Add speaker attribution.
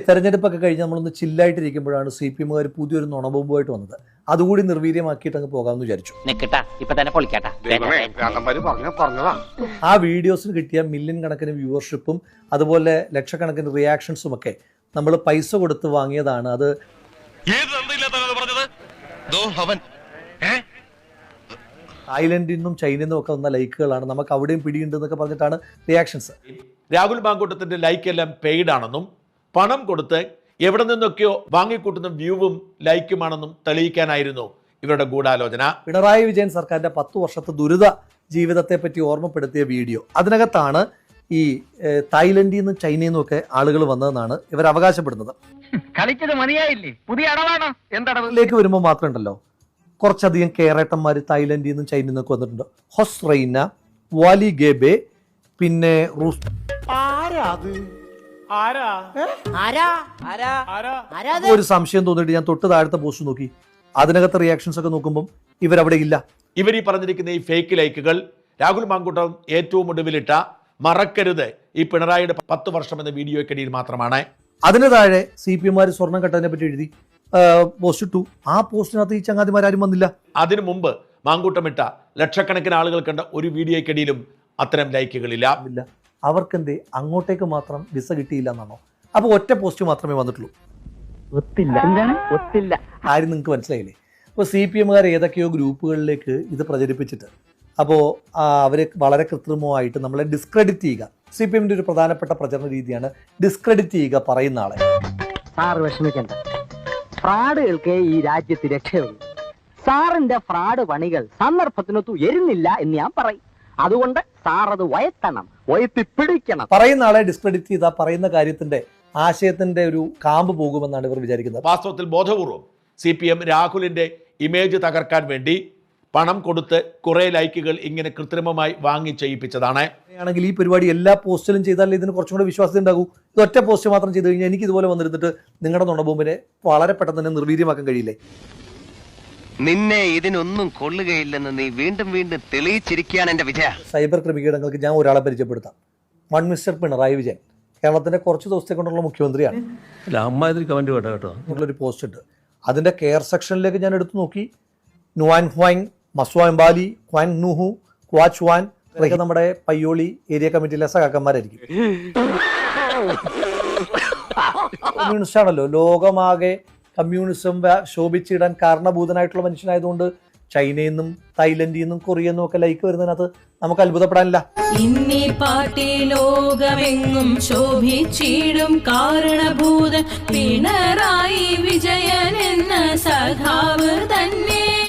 Speaker 1: തെരഞ്ഞെടുപ്പൊക്കെ കഴിഞ്ഞ് നമ്മളൊന്ന് ചില്ലായിട്ടിരിക്കുമ്പോഴാണ് CPM-കാർ പുതിയൊരു നുണബോംബുമായിട്ട് വന്നത്. അതുകൂടി നിർവീര്യമാക്കിയിട്ട് അങ്ങ് പോകാമെന്ന് വിചാരിച്ചു. ആ വീഡിയോസിന് കിട്ടിയ മില്യൺ കണക്കിന് വ്യൂവർഷിപ്പും അതുപോലെ ലക്ഷക്കണക്കിന് റിയാക്ഷൻസും ഒക്കെ നമ്മൾ പൈസ കൊടുത്ത് വാങ്ങിയതാണ്. അത് തായ്ലൻഡിൽ നിന്നും ചൈനയിൽ നിന്നും ഒക്കെ വന്ന ലൈക്കുകളാണ്. നമുക്ക് അവിടെയും പിടിയുണ്ടെന്നൊക്കെ പറഞ്ഞിട്ടാണ് റിയാക്ഷൻസ്.
Speaker 2: രാഹുൽ മാങ്കൂട്ടത്തിന്റെ ലൈക്ക് എല്ലാം പെയ്ഡ് ആണെന്നും പണം കൊടുത്ത് എവിടെ നിന്നൊക്കെയോ വാങ്ങിക്കൂട്ടുന്ന വ്യൂവും ലൈക്കുമാണെന്നും തെളിയിക്കാനായിരുന്നു ഇവരുടെ ഗൂഢാലോചന.
Speaker 1: പിണറായി വിജയൻ സർക്കാരിന്റെ 10 വർഷത്തെ ദുരിത ജീവിതത്തെ പറ്റി ഓർമ്മപ്പെടുത്തിയ വീഡിയോ. അതിനകത്താണ് ഈ തായ്ലൻഡിൽ നിന്നും ചൈനയിൽ നിന്നും ഒക്കെ ആളുകൾ വന്നതെന്നാണ് ഇവർ അവകാശപ്പെടുന്നത്.
Speaker 3: കളിച്ചത് മതിയായില്ലേ? പുതിയ അടവാണോ?
Speaker 1: ഇതിലേക്ക് വരുമ്പോൾ മാത്രമുണ്ടല്ലോ കുറച്ചധികം കേരളന്മാർ തായ്ലൻഡിൽ നിന്നും ചൈനയിൽ നിന്നൊക്കെ വന്നിട്ടുണ്ട്. ഹൊസ്റൈന, വാലി ഗേബെ, പിന്നെ ഒരു സംശയം തോന്നിയിട്ട് ഞാൻ തൊട്ട് താഴത്തെ പോസ്റ്റ് നോക്കി. അതിനകത്ത് റിയാക്ഷൻസ് ഒക്കെ നോക്കുമ്പോൾ ഇവരവിടെ ഇല്ല.
Speaker 2: ഇവർ ഈ പറഞ്ഞിരിക്കുന്ന ഈ ഫേക്ക് ലൈക്കുകൾ രാഹുൽ മാങ്കൂട്ടം ഏറ്റവും ഒടുവിലിട്ട മറക്കരുത് ഈ പിണറായിയുടെ 10 വർഷം എന്ന വീഡിയോയ്ക്കിടയിൽ മാത്രമാണ്.
Speaker 1: അതിന് താഴെ CPM-മാർ സ്വർണം കെട്ടതിനെ പറ്റി എഴുതി പോസ്റ്റ് ഇട്ടു. ആ പോസ്റ്റിനകത്ത് ഈ ചങ്ങാതിമാരും വന്നില്ല.
Speaker 2: അതിനു മുമ്പ് മാങ്കൂട്ടമിട്ട ലക്ഷക്കണക്കിന് ആളുകൾ കണ്ട ഒരു വീഡിയോയ്ക്കിടയിലും അത്തരം ലൈക്കുകളില്ല.
Speaker 1: അവർക്കെന്തേ അങ്ങോട്ടേക്ക് മാത്രം വിസ കിട്ടിയില്ല എന്നാണോ? അപ്പൊ ഒറ്റ പോസ്റ്റ് മാത്രമേ വന്നിട്ടുള്ളൂ. കാര്യം നിങ്ങൾക്ക് മനസ്സിലായില്ലേ? അപ്പോൾ CPM-കാർ ഏതൊക്കെയോ ഗ്രൂപ്പുകളിലേക്ക് ഇത് പ്രചരിപ്പിച്ചിട്ട് അപ്പോൾ അവരെ വളരെ കൃത്രിമമായിട്ട് നമ്മളെ ഡിസ്ക്രെഡിറ്റ് ചെയ്യുക. CPM-ന്റെ ഒരു പ്രധാനപ്പെട്ട പ്രചരണ രീതിയാണ് ഡിസ്ക്രെഡിറ്റ് ചെയ്യുക പറയുന്ന ആളെ.
Speaker 3: സാർ വിഷമിക്കണ്ട, ഫ്രാഡുകൾക്ക് ഈ രാജ്യത്ത് രക്ഷയുള്ളൂ. സാറിന്റെ ഫ്രാഡ് പണികൾ സന്ദർഭത്തിനൊത്തു എരുന്നില്ല എന്ന് ഞാൻ പറയും. അതുകൊണ്ട് സാർ അത് വയത്തണം, വയത്തി പിടിക്കണം.
Speaker 1: പറയുന്ന ആളെ ഡിസ്ക്രെഡിറ്റ് ചെയ്താൽ പറയുന്ന കാര്യത്തിന്റെ ആശയത്തിന്റെ ഒരു കാമ്പ് പോകുമെന്നാണ് ഇവർ വിചാരിക്കുന്നത്.
Speaker 2: വാസ്തവത്തിൽ ബോധപൂർവം CPM രാഹുലിന്റെ ഇമേജ് തകർക്കാൻ വേണ്ടി പണം കൊടുത്ത് കുറെ ലൈക്കുകൾ ഇങ്ങനെ കൃത്രിമമായി വാങ്ങി ചെയ്യിപ്പിച്ചതാണ്.
Speaker 1: ആണെങ്കിൽ ഈ പരിപാടി എല്ലാ പോസ്റ്റിലും ചെയ്താലേ ഇതിന് കുറച്ചും കൂടെ വിശ്വാസം ഉണ്ടാകൂ. ഇത് ഒറ്റ പോസ്റ്റ് മാത്രം ചെയ്ത് കഴിഞ്ഞാൽ എനിക്ക് ഇതുപോലെ വന്നിരുന്നിട്ട് നിങ്ങളുടെ നുണബോംബിനെ വളരെ പെട്ടെന്ന് തന്നെ നിർവീര്യമാക്കാൻ കഴിയില്ലേ?
Speaker 4: നിന്നെ ഇതിനൊന്നും കൊള്ളുകയില്ലെന്ന് നീ വീണ്ടും വീണ്ടും തെളിയിച്ചിരിക്കുകയാണ് എന്റെ വിജയ.
Speaker 1: സൈബർ ക്രിമികീടങ്ങൾക്ക് ഞാൻ ഒരാളെ പരിചയപ്പെടുത്താം. മിസ്റ്റർ പിണറായി വിജയൻ കേരളത്തിന്റെ കുറച്ച് ദിവസത്തെ കൊണ്ടുള്ള മുഖ്യമന്ത്രിയാണ്. ഒരു പോസ്റ്റ് ഉണ്ട്. അതിന്റെ കെയർ സെക്ഷനിലേക്ക് ഞാൻ എടുത്തു നോക്കി. നുവാൻ ഹ്വാങ്, മസ്വാംബാലി, ക്വാൻ നുഹു, ക്വാച്ച്വാൻ, ഇതൊക്കെ നമ്മുടെ പയ്യോളി ഏരിയ കമ്മിറ്റിയിലെ സഖാക്കന്മാരായിരിക്കും. കമ്മ്യൂണിസ്റ്റ് ആണല്ലോ, ലോകമാകെ കമ്മ്യൂണിസം ശോഭിച്ചിടാൻ കാരണഭൂതനായിട്ടുള്ള മനുഷ്യനായതുകൊണ്ട് ചൈനയിൽ നിന്നും തായ്ലൻഡിൽ നിന്നും കൊറിയയിൽ നിന്നും ഒക്കെ ലൈക്ക് വരുന്നതിനകത്ത് നമുക്ക് അത്ഭുതപ്പെടാനില്ല.
Speaker 5: ഇന്നീ പാർട്ടി ലോകമെങ്ങും ശോഭിച്ചിടും കാരണഭൂതൻ പിണറായി വിജയൻ എന്ന സഖാവ്.